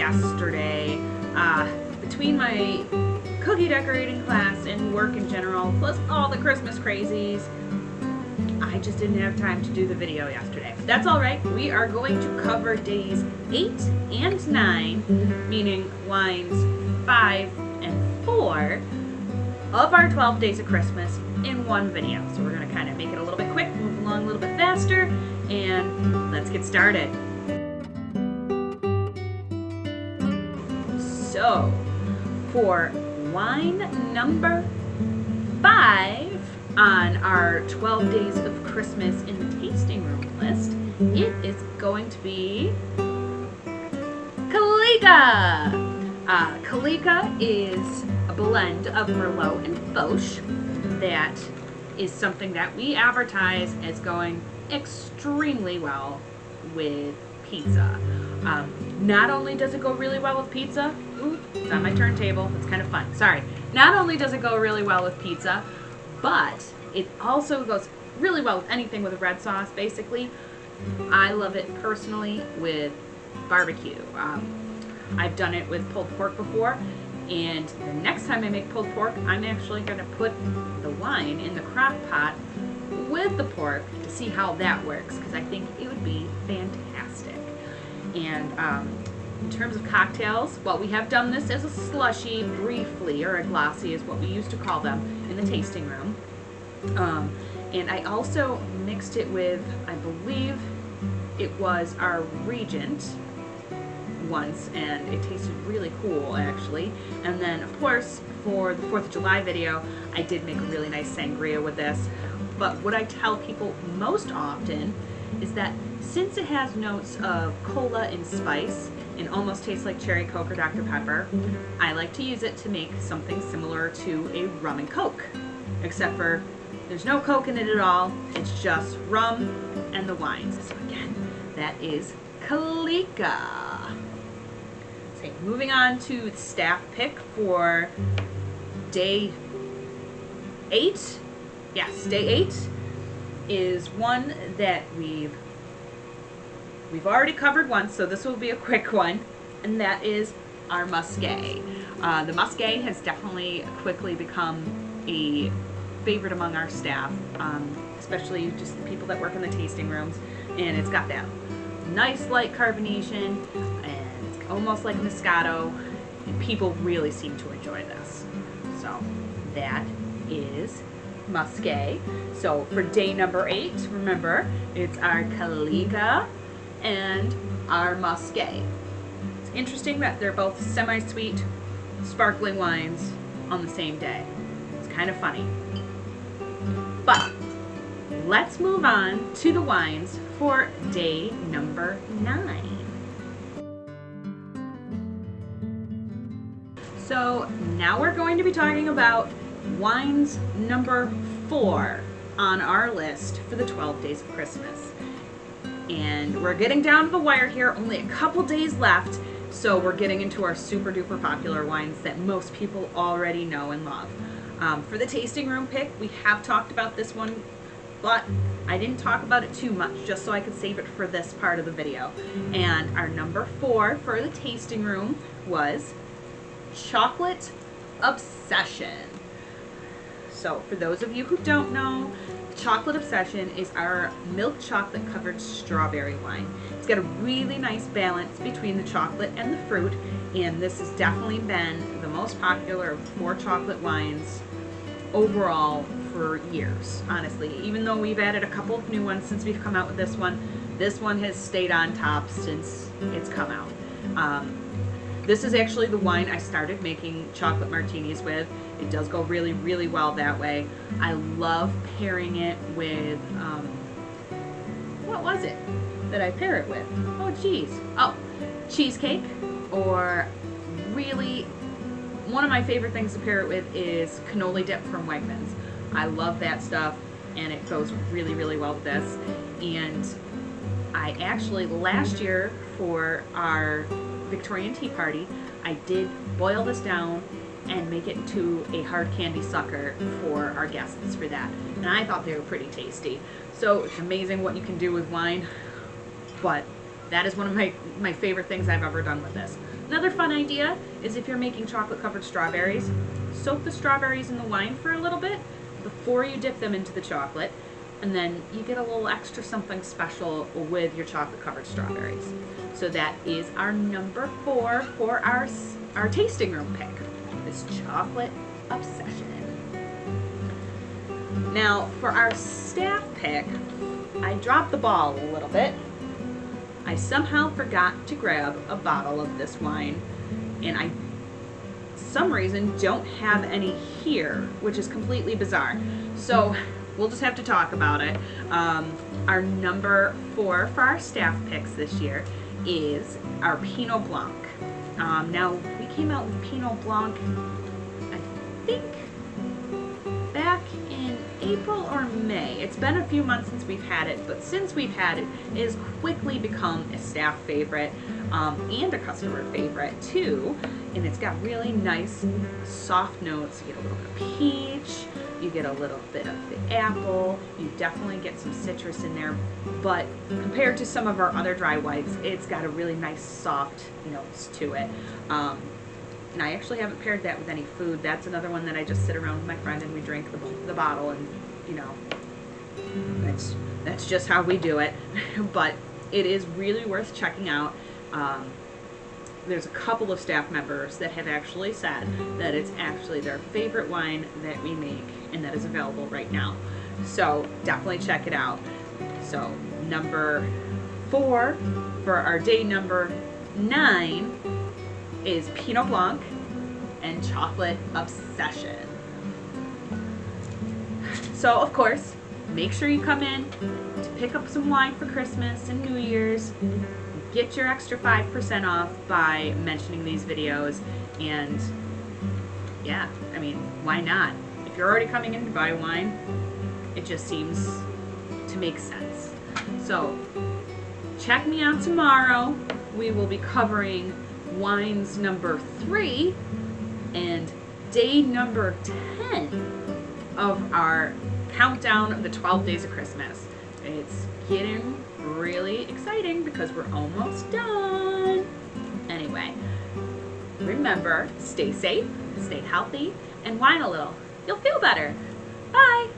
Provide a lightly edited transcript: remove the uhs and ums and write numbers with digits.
yesterday. Between my cookie decorating class and work in general, plus all the Christmas crazies, I just didn't have time to do the video yesterday. But that's alright. We are going to cover days 8 and 9, meaning lines 5 and 4 of our 12 days of Christmas in one video. So we're going to kind of make it a little bit quick, move along a little bit faster, and let's get started. So, for wine number 5 on our 12 days of Christmas in the tasting room list, it is going to be Kalika. Kalika is a blend of Merlot and Foch that is something that we advertise as going extremely well with pizza. Not only does it go really well with pizza, it's on my turntable, it's kind of fun, sorry. Not only does it go really well with pizza, but it also goes really well with anything with a red sauce, basically. I love it personally with barbecue. I've done it with pulled pork before, and the next time I make pulled pork, I'm actually going to put the wine in the crock pot with the pork to see how that works, because I think it would be fantastic. And in terms of cocktails, well, we have done this as a slushy briefly, or a glossy is what we used to call them in the tasting room. And I also mixed it with, I believe it was our Regent once, and it tasted really cool actually. And then of course for the 4th of July video I did make a really nice sangria with this. But what I tell people most often is that since it has notes of cola and spice and almost tastes like cherry Coke or Dr. Pepper, I like to use it to make something similar to a rum and Coke, except for there's no Coke in it at all, it's just rum and the wines. So again, that is Kalika. Okay, moving on to the staff pick for day 8. Yes, day 8 is one that we've already covered once, so this will be a quick one, and that is our Musqué. The Musqué has definitely quickly become a favorite among our staff, especially just the people that work in the tasting rooms, and it's got that nice light carbonation, and it's almost like Moscato, and people really seem to enjoy this. So that is Musqué. So for day number 8, remember, it's our Kalika and our Musqué. It's interesting that they're both semi-sweet, sparkling wines on the same day. It's kind of funny. But let's move on to the wines for day number 9. So now we're going to be talking about wines number 4 on our list for the 12 days of Christmas. And we're getting down to the wire here, only a couple days left, so we're getting into our super duper popular wines that most people already know and love. For the tasting room pick, we have talked about this one, but I didn't talk about it too much just so I could save it for this part of the video. And our number 4 for the tasting room was Chocolate Obsession. So for those of you who don't know, Chocolate Obsession is our milk chocolate covered strawberry wine. It's got a really nice balance between the chocolate and the fruit, and this has definitely been the most popular of 4 chocolate wines overall for years, honestly. Even though we've added a couple of new ones since we've come out with this one has stayed on top since it's come out. This is actually the wine I started making chocolate martinis with. It does go really, really well that way. I love pairing it with, what was it that I pair it with? Oh, geez. Oh, cheesecake, or really, one of my favorite things to pair it with is cannoli dip from Wegmans. I love that stuff, and it goes really, really well with this. And I actually, last year for our Victorian tea party, I did boil this down and make it into a hard candy sucker for our guests for that. And I thought they were pretty tasty. So it's amazing what you can do with wine, but that is one of my favorite things I've ever done with this. Another fun idea is if you're making chocolate covered strawberries, soak the strawberries in the wine for a little bit before you dip them into the chocolate, and then you get a little extra something special with your chocolate covered strawberries. So that is our number 4 for our tasting room pick, this chocolate obsession. Now for our staff pick, I dropped the ball a little bit. I somehow forgot to grab a bottle of this wine, and I, some reason, don't have any here, which is completely bizarre. So we'll just have to talk about it. Our number 4 for our staff picks this year is our Pinot Blanc. Now, we came out with Pinot Blanc, I think, back in April or May. It's been a few months since we've had it, but since we've had it, it has quickly become a staff favorite and a customer favorite too. And it's got really nice soft notes. You get a little bit of peach, you get a little bit of the apple, you definitely get some citrus in there, but compared to some of our other dry whites, it's got a really nice soft notes to it. And I actually haven't paired that with any food. That's another one that I just sit around with my friend and we drink the bottle, and that's just how we do it. But it is really worth checking out. There's a couple of staff members that have actually said that it's actually their favorite wine that we make and that is available right now. So definitely check it out. So number 4 for our day number 9 is Pinot Blanc and Chocolate Obsession. So of course, make sure you come in to pick up some wine for Christmas and New Year's. Get your extra 5% off by mentioning these videos, and yeah, I mean, why not? If you're already coming in to buy wine, it just seems to make sense. So check me out tomorrow. We will be covering wines number 3 and day number 10 of our countdown of the 12 days of Christmas. It's getting really exciting because we're almost done. Anyway, remember, stay safe, stay healthy, and wine a little. You'll feel better. Bye.